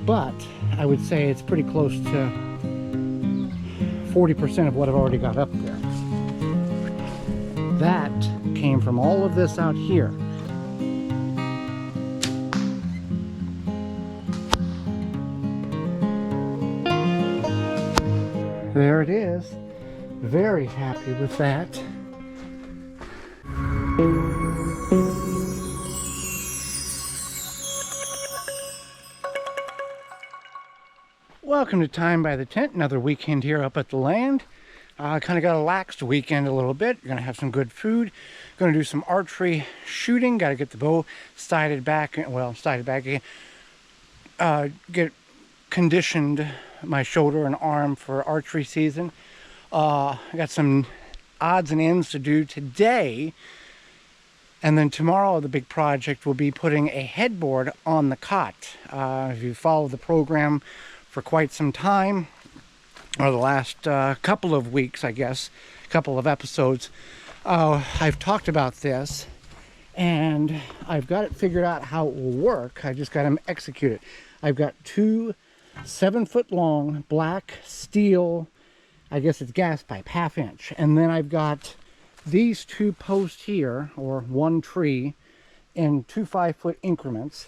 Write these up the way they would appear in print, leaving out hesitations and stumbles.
but I would say it's pretty close to 40% of what I've already got up there. That came from all of this out here. There it is. Very happy with that. Welcome to Time by the Tent, another weekend here up at the land. Kind of got a laxed weekend a little bit. You're gonna have some good food. Gonna do some archery shooting. Got to get the bow sighted back, well, sighted back again. Get conditioned my shoulder and arm for archery season. I got some odds and ends to do today. And then tomorrow, the big project will be putting a headboard on the cot. If you follow the program for quite some time, or the last couple of weeks, I guess, couple of episodes, I've talked about this, and I've got it figured out how it will work. I just got to execute it. I've got two 7-foot long black steel, I guess it's gas pipe, 1/2 inch, and then I've got these two posts here, or one tree, in two 5-foot increments.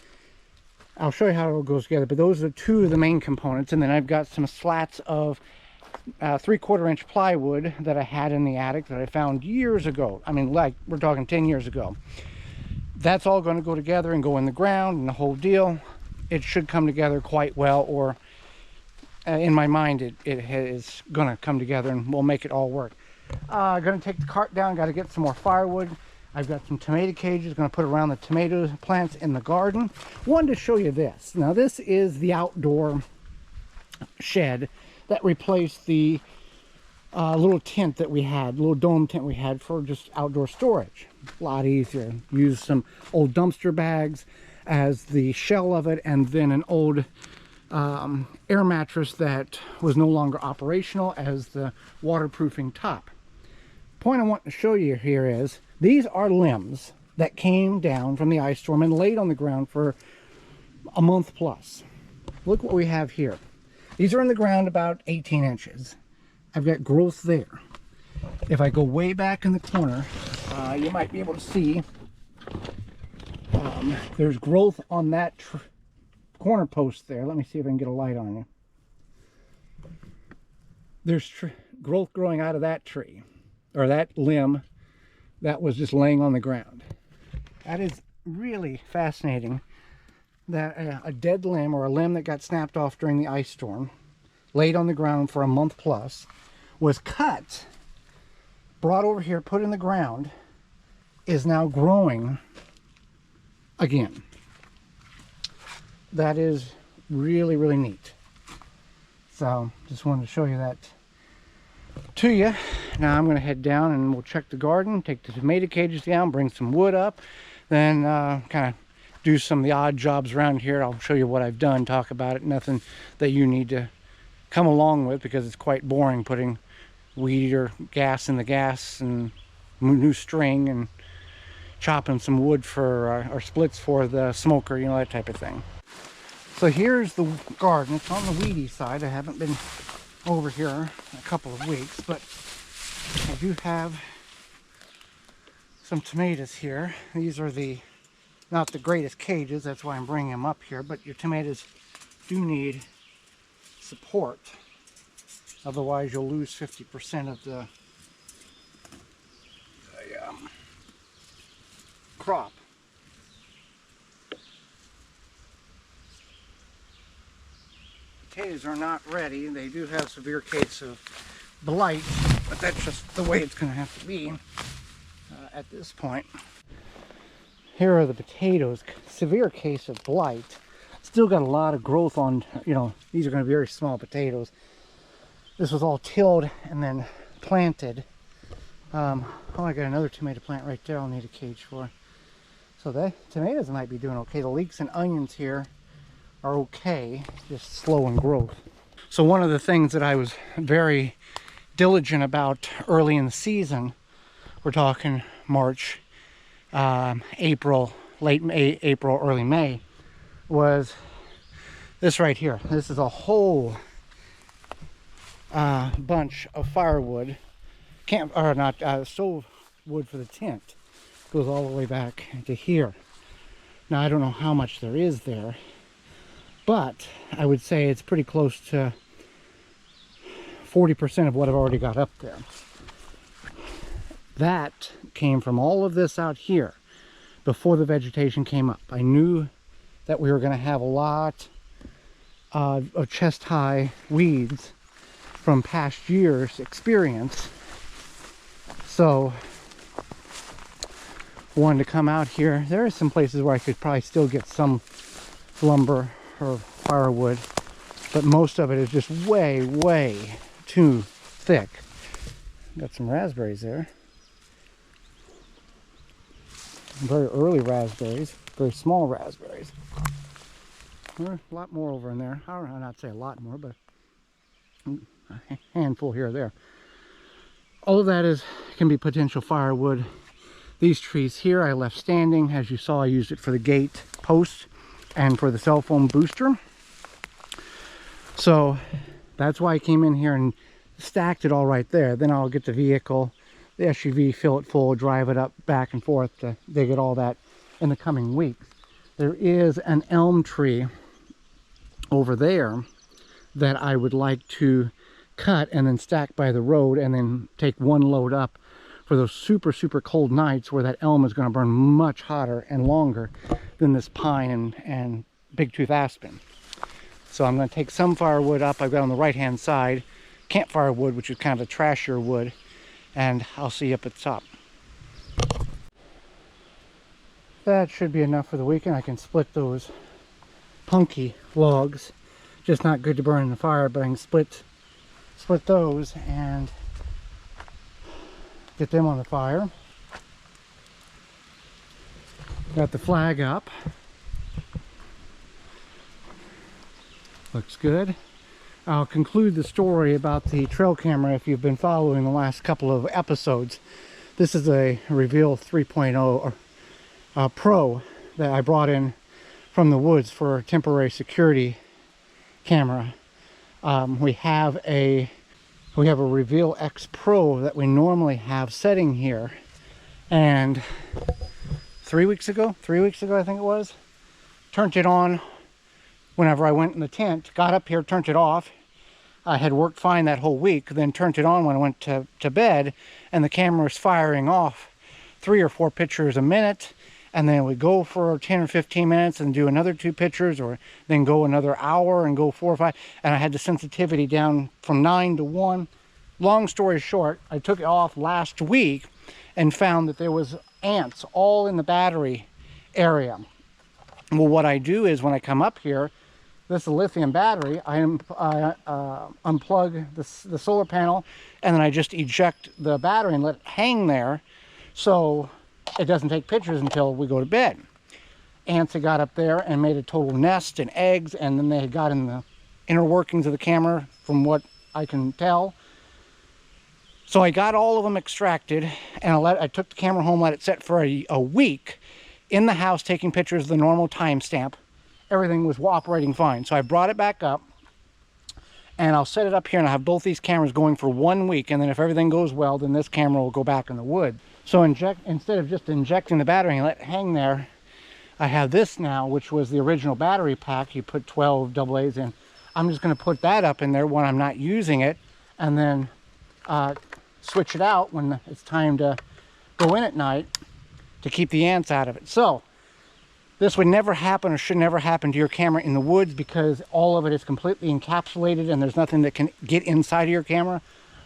I'll show you how it all goes together, but those are two of the main components. And then I've got some slats of 3/4 inch plywood that I had in the attic that I found years ago. I mean, like, we're talking 10 years ago. That's all going to go together and go in the ground and the whole deal. It should come together quite well, or in my mind, it is going to come together and we'll make it all work. Going to take the cart down, got to get some more firewood. I've got some tomato cages, going to put around the tomato plants in the garden. Wanted to show you this. Now, this is the outdoor shed that replaced the little tent that we had, little dome tent we had for just outdoor storage. A lot easier. Use some old dumpster bags as the shell of it, and then an old air mattress that was no longer operational as the waterproofing top. Point I want to show you here is these are limbs that came down from the ice storm and laid on the ground for a month plus. Look what we have here. These are in the ground about 18 inches. I've got growth there. If I go way back in the corner, you might be able to see there's growth on that corner post there. Let me see if I can get a light on you. There's growth growing out of that tree, or that limb that was just laying on the ground. That is really fascinating, that a dead limb, or a limb that got snapped off during the ice storm, laid on the ground for a month plus, was cut, brought over here, put in the ground, is now growing again. That is really, really neat. So just wanted to show you that to you. Now I'm going to head down and we'll check the garden, take the tomato cages down, bring some wood up, then kind of do some of the odd jobs around here. I'll show you what I've done, talk about it. Nothing that you need to come along with, because it's quite boring putting weed eater gas in the gas and new string and chopping some wood for or splits for the smoker, you know, that type of thing. So here's the garden. It's on the weedy side. I haven't been over here in a couple of weeks, but I do have some tomatoes here. These are not the greatest cages, that's why I'm bringing them up here, but your tomatoes do need support. Otherwise you'll lose 50% of the crop. Potatoes are not ready. They do have severe case of blight, but that's just the way it's going to have to be at this point. Here are the potatoes. Severe case of blight. Still got a lot of growth on, you know, these are going to be very small potatoes. This was all tilled and then planted. Oh, I got another tomato plant right there I'll need a cage for. So the tomatoes might be doing okay. The leeks and onions here are okay, just slow in growth. So one of the things that I was very diligent about early in the season, we're talking March, April, late May, April, early May, was This right here, this is a whole bunch of firewood, stove wood for the tent. Goes all the way back to here. Now I don't know how much there is there, but I would say it's pretty close to 40% of what I've already got up there. That came from all of this out here before the vegetation came up. I knew that we were going to have a lot of chest-high weeds from past years' experience. So wanted to come out here. There are some places where I could probably still get some lumber or firewood, but most of it is just way too thick. Got some raspberries there. Very early raspberries, very small raspberries. There's a lot more over in there. I'll not say a lot more, but a handful here or there. All of that can be potential firewood. These trees here I left standing. As you saw, I used it for the gate post and for the cell phone booster. So that's why I came in here and stacked it all right there. Then I'll get the vehicle, the SUV, fill it full, drive it up back and forth to dig at all that in the coming weeks. There is an elm tree over there that I would like to cut and then stack by the road, and then take one load up for those super cold nights where that elm is going to burn much hotter and longer than this pine and big tooth aspen. So I'm going to take some firewood up. I've got on the right hand side campfire wood, which is kind of a trashier wood, and I'll see you up at the top. That should be enough for the weekend. I can split those punky logs, just not good to burn in the fire, but I can split those and get them on the fire. Got the flag up. Looks good. I'll conclude the story about the trail camera if you've been following the last couple of episodes. This is a Reveal 3.0 Pro that I brought in from the woods for a temporary security camera. We have a Reveal X Pro that we normally have setting here, and 3 weeks ago I think it was, turned it on whenever I went in the tent, got up here, turned it off. I had worked fine that whole week, then turned it on when I went to bed, and the camera was firing off 3 or 4 pictures a minute, and then it would go for 10 or 15 minutes and do another 2 pictures, or then go another hour and go 4 or 5, and I had the sensitivity down from 9 to 1. Long story short, I took it off last week and found that there was ants all in the battery area. Well, what I do is when I come up here, this is a lithium battery, I unplug the solar panel, and then I just eject the battery and let it hang there so it doesn't take pictures until we go to bed. Ants had got up there and made a total nest and eggs, and then they had got in the inner workings of the camera from what I can tell. So I got all of them extracted, and I took the camera home, let it set for a week in the house, taking pictures of the normal timestamp. Everything was operating fine. So I brought it back up, and I'll set it up here, and I'll have both these cameras going for 1 week, and then if everything goes well, then this camera will go back in the wood. So instead of just injecting the battery and let it hang there, I have this now, which was the original battery pack. You put 12 AA's in. I'm just going to put that up in there when I'm not using it, and then switch it out when it's time to go in at night to keep the ants out of it. So this would never happen, or should never happen, to your camera in the woods, because all of it is completely encapsulated and there's nothing that can get inside of your camera.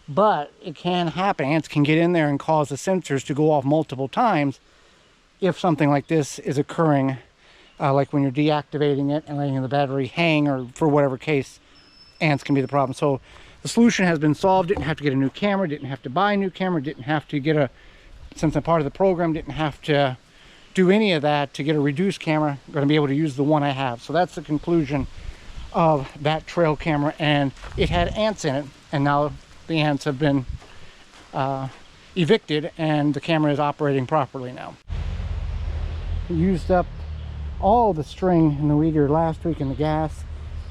But it can happen. Ants can get in there and cause the sensors to go off multiple times if something like this is occurring, like when you're deactivating it and letting the battery hang, or for whatever case, ants can be the problem. So the solution has been solved. Didn't have to get a new camera, didn't have to buy a new camera, didn't have to get since I'm part of the program, didn't have to do any of that to get a reduced camera. I'm going to be able to use the one I have. So that's the conclusion of that trail camera, and it had ants in it, and now the ants have been evicted and the camera is operating properly now. Used up all the string in the weed eater last week and the gas.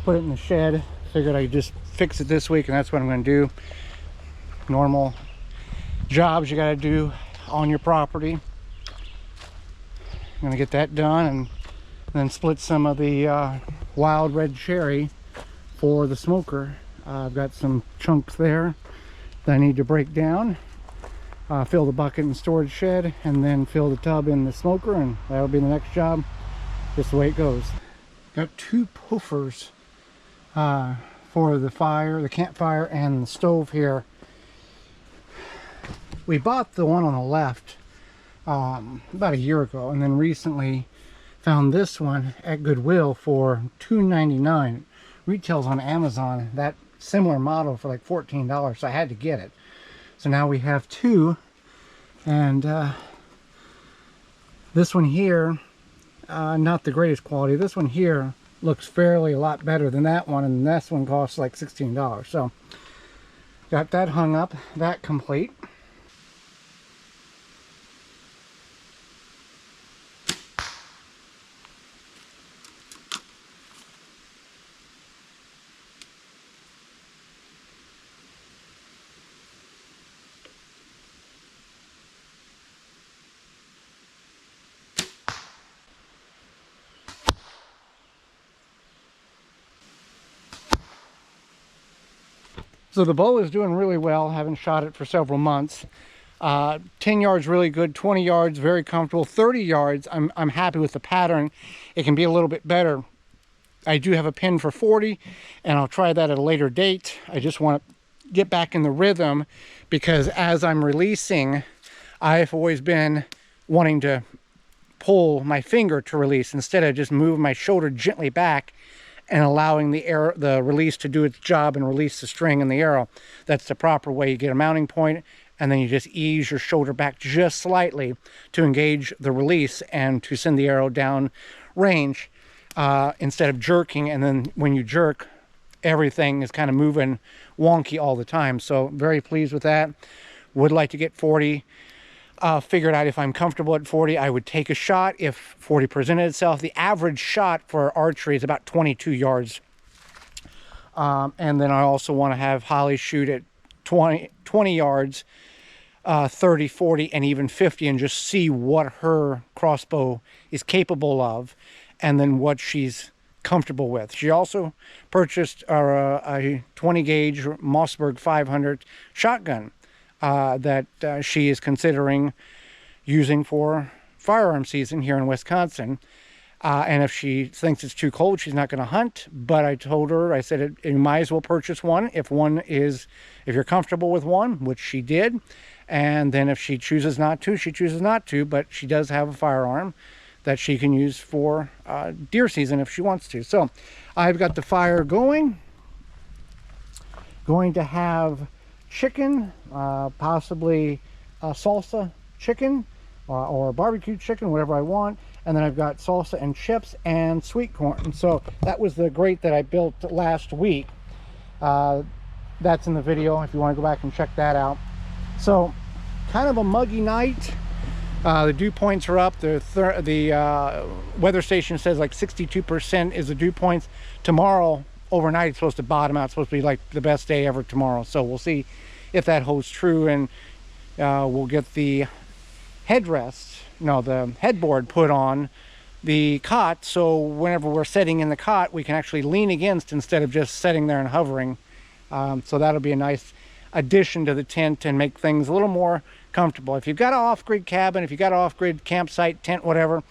put it in the shed. Figured I'd just fix it this week, and that's what I'm going to do. Normal jobs you got to do on your property. I'm going to get that done, and then split some of the wild red cherry for the smoker. I've got some chunks there that I need to break down. Fill the bucket in storage shed, and then fill the tub in the smoker, and that'll be the next job. Just the way it goes. Got two puffers for the fire, the campfire, and the stove here. We bought the one on the left about a year ago, and then recently found this one at Goodwill for $2.99. Retails on Amazon that similar model for like $14, so I had to get it. So now we have two, and this one here, not the greatest quality. This one here looks fairly a lot better than that one, and this one costs like $16. So got that hung up, that complete. So the bow is doing really well. Haven't shot it for several months. 10 yards really good, 20 yards very comfortable, 30 yards I'm happy with the pattern. It can be a little bit better. I do have a pin for 40, and I'll try that at a later date. I just want to get back in the rhythm, because as I'm releasing, I've always been wanting to pull my finger to release instead of just move my shoulder gently back and allowing the release to do its job and release the string and the arrow. That's the proper way. You get a mounting point, and then you just ease your shoulder back just slightly to engage the release and to send the arrow down range, instead of jerking. And then when you jerk, everything is kind of moving wonky all the time. So very pleased with that. Would like to get 40. Figured out if I'm comfortable at 40, I would take a shot if 40 presented itself. The average shot for archery is about 22 yards. And then I also want to have Holly shoot at 20 yards, 30, 40, and even 50, and just see what her crossbow is capable of, and then what she's comfortable with. She also purchased a 20 gauge Mossberg 500 shotgun that she is considering using for firearm season here in Wisconsin. And if she thinks it's too cold, she's not going to hunt. But I told her, I said, you might as well purchase one if you're comfortable with one, which she did. And then if she chooses not to, she chooses not to. But she does have a firearm that she can use for deer season if she wants to. So I've got the fire going. Going to have chicken, possibly salsa chicken or barbecue chicken, whatever I want. And then I've got salsa and chips and sweet corn. So that was the grate that I built last week. That's in the video if you want to go back and check that out. So kind of a muggy night. The dew points are up. The weather station says like 62% is the dew points. Tomorrow overnight it's supposed to bottom out. It's supposed to be like the best day ever tomorrow. So we'll see if that holds true, and we'll get the the headboard put on the cot, so whenever we're sitting in the cot we can actually lean against instead of just sitting there and hovering. So that'll be a nice addition to the tent and make things a little more comfortable. If you've got an off-grid cabin, if you've got an off-grid campsite, tent, whatever,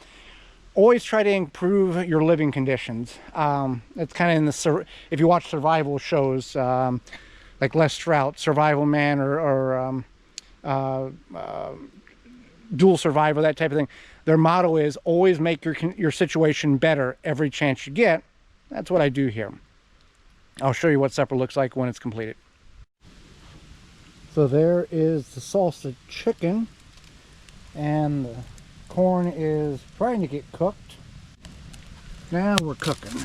always try to improve your living conditions. It's kind of in the, if you watch survival shows, like Les Strout, Survival Man, or Dual Survivor, that type of thing. Their motto is always make your situation better every chance you get. That's what I do here. I'll show you what supper looks like when it's completed. So there is the salsa chicken, and the corn is trying to get cooked. Now we're cooking.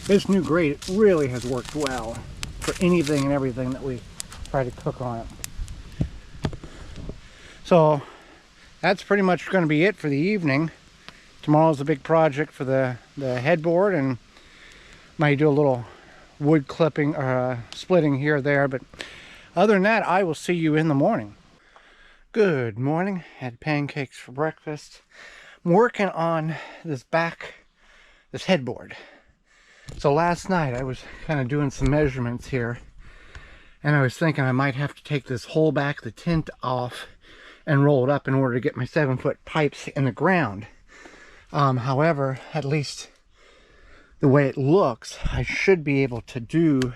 This new grate really has worked well for anything and everything that we try to cook on it. So that's pretty much going to be it for the evening. Tomorrow's a big project for the headboard, and Might do a little wood clipping or splitting here or there, but other than that, I will see you in the morning. Good morning. Had pancakes for breakfast. I'm working on this headboard. So last night I was kind of doing some measurements here, and I was thinking I might have to take this whole back of the tent off and roll it up in order to get my 7-foot pipes in the ground. However, at least the way it looks, I should be able to do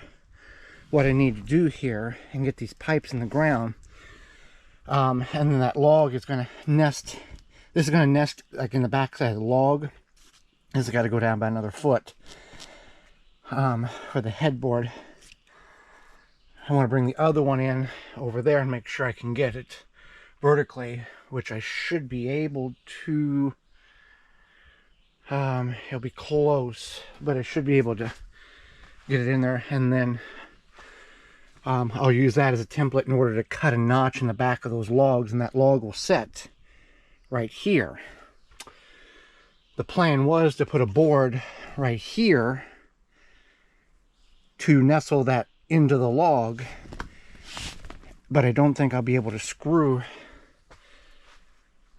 what I need to do here and get these pipes in the ground. And then that log is going to nest. This is going to nest like in the back side of the log. This has got to go down by another foot for the headboard. I want to bring the other one in over there and make sure I can get it vertically, which I should be able to. It'll be close, but I should be able to get it in there, and then I'll use that as a template in order to cut a notch in the back of those logs, and that log will set right here. The plan was to put a board right here to nestle that into the log, but I don't think I'll be able to screw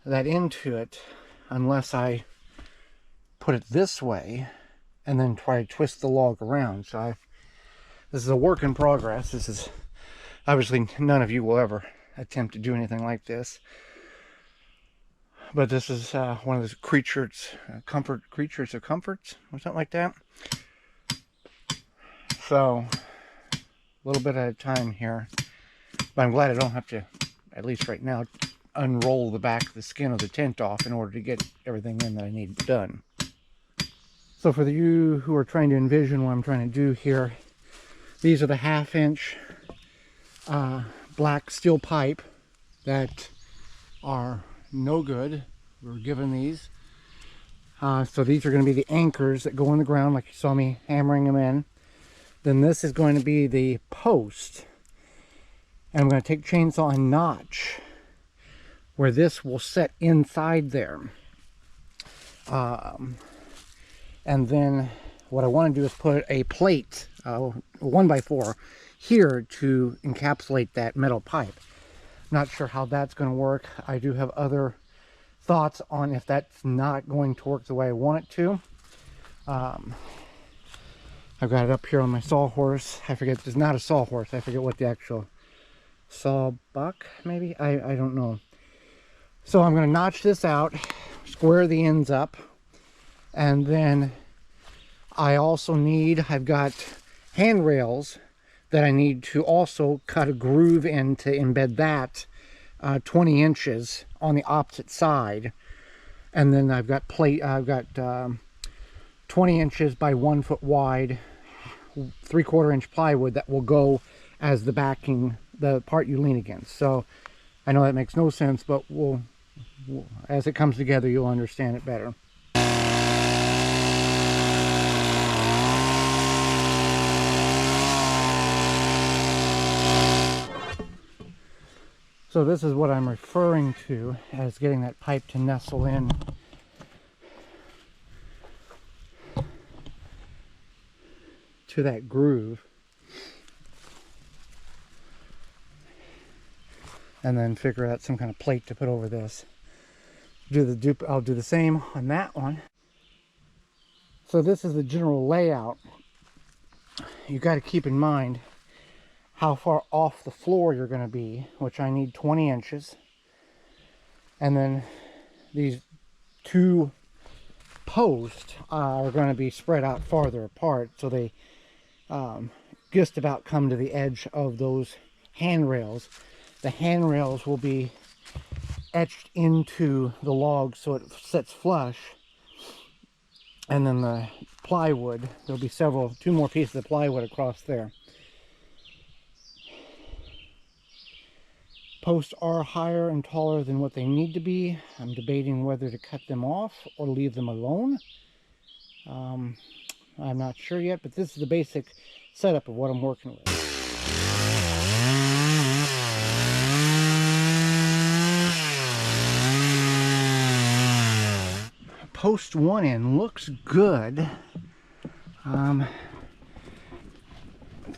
that into it unless I put it this way and then try to twist the log around. So this is a work in progress. This is obviously, none of you will ever attempt to do anything like this, but this is one of those creatures of comforts or something like that. So a little bit at a time here, but I'm glad I don't have to, at least right now, unroll the back of the skin of the tent off in order to get everything in that I need done. So for you who are trying to envision what I'm trying to do here, these are the 1/2-inch black steel pipe that are no good. We were given these. So these are going to be the anchors that go in the ground, like you saw me hammering them in. Then this is going to be the post. And I'm going to take chainsaw and notch where this will set inside there. And then what I want to do is put a plate, 1x4, here to encapsulate that metal pipe. Not sure how that's going to work. I do have other thoughts on if that's not going to work the way I want it to. I've got it up here on my sawhorse. I forget, it's not a sawhorse. I forget what the actual sawbuck, maybe? I don't know. So I'm going to notch this out, square the ends up, and then I've got handrails that I need to also cut a groove in to embed that 20 inches on the opposite side. And then I've got 20 inches by 1 foot wide, 3/4 inch plywood that will go as the backing, the part you lean against. So I know that makes no sense, but we'll as it comes together, you'll understand it better. So this is what I'm referring to as getting that pipe to nestle in. To that groove. And then figure out some kind of plate to put over this. I'll do the same on that one. So this is the general layout. You got to keep in mind how far off the floor you're going to be, which I need 20 inches. And then these two posts are going to be spread out farther apart, so they just about come to the edge of those handrails. The handrails will be etched into the log so it sits flush, and then the plywood, there'll be two more pieces of plywood across there. Posts are higher and taller than what they need to be. I'm debating whether to cut them off or leave them alone. I'm not sure yet, but this is the basic setup of what I'm working with. Post 1 in looks good.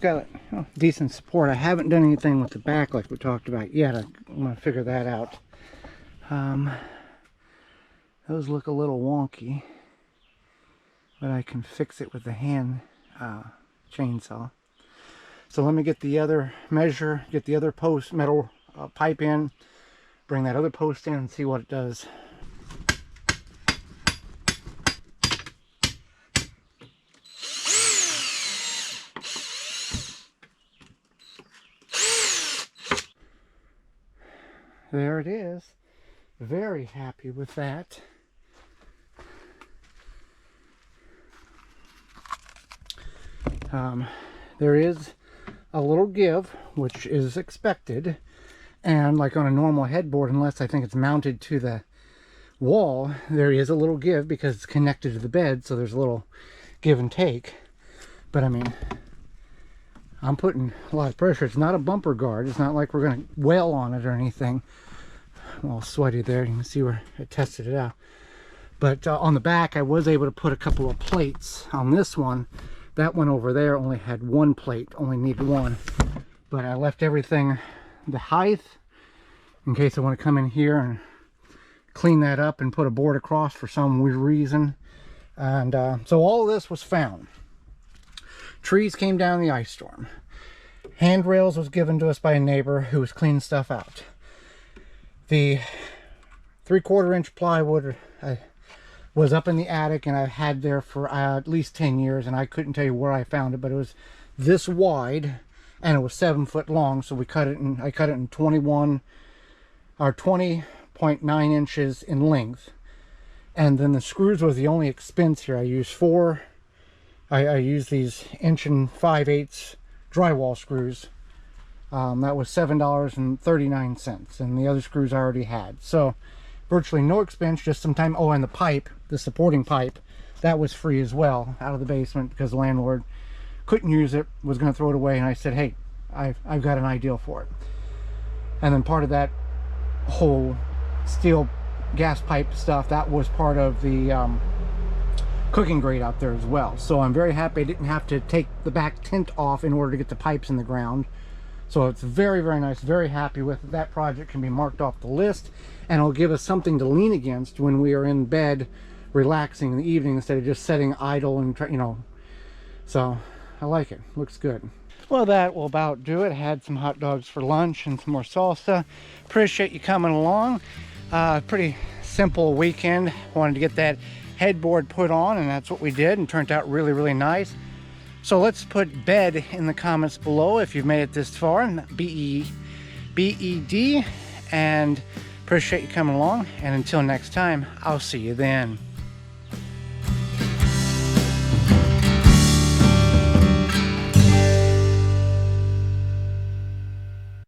got decent support. I haven't done anything with the back like we talked about yet. I'm going to figure that out. Those look a little wonky, but I can fix it with the hand chainsaw. So let me get the other measure, get the other post metal pipe in, bring that other post in and see what it does. There it is. Very happy with that. There is a little give, which is expected, and like on a normal headboard, unless I think it's mounted to the wall, there is a little give because it's connected to the bed, so there's a little give and take. But I mean, I'm putting a lot of pressure. It's not a bumper guard. It's not like we're going to wail on it or anything. I'm all sweaty there. You can see where I tested it out. But on the back, I was able to put a couple of plates on this one. That one over there only had one plate, only needed one. But I left everything the height in case I want to come in here and clean that up and put a board across for some weird reason. And so all of this was found. Trees came down the ice storm. Handrails was given to us by a neighbor who was cleaning stuff out. The 3/4 inch plywood was up in the attic, and I've had there for at least 10 years, and I couldn't tell you where I found it, but it was this wide and it was 7 foot long. So we cut it in, I cut it in 20.9 inches in length. And then the screws was the only expense here. I used I used these 1 5/8 drywall screws. That was $7.39, and the other screws I already had. So virtually no expense, just some time. Oh, and the pipe, the supporting pipe, that was free as well, out of the basement, because the landlord couldn't use it, was going to throw it away, and I said, hey, I've got an idea for it. And then part of that whole steel gas pipe stuff, that was part of the cooking grate out there as well. So I'm very happy I didn't have to take the back tent off in order to get the pipes in the ground. So it's very, very nice. Very happy with it. That project can be marked off the list, and it'll give us something to lean against when we are in bed relaxing in the evening instead of just sitting idle and, you know. So I like it. Looks good. Well, that will about do it. Had some hot dogs for lunch and some more salsa. Appreciate you coming along. Pretty simple weekend. Wanted to get that headboard put on, and that's what we did, and turned out really, really nice. So let's put bed in the comments below if you've made it this far, B-E-D, and appreciate you coming along. And until next time, I'll see you then.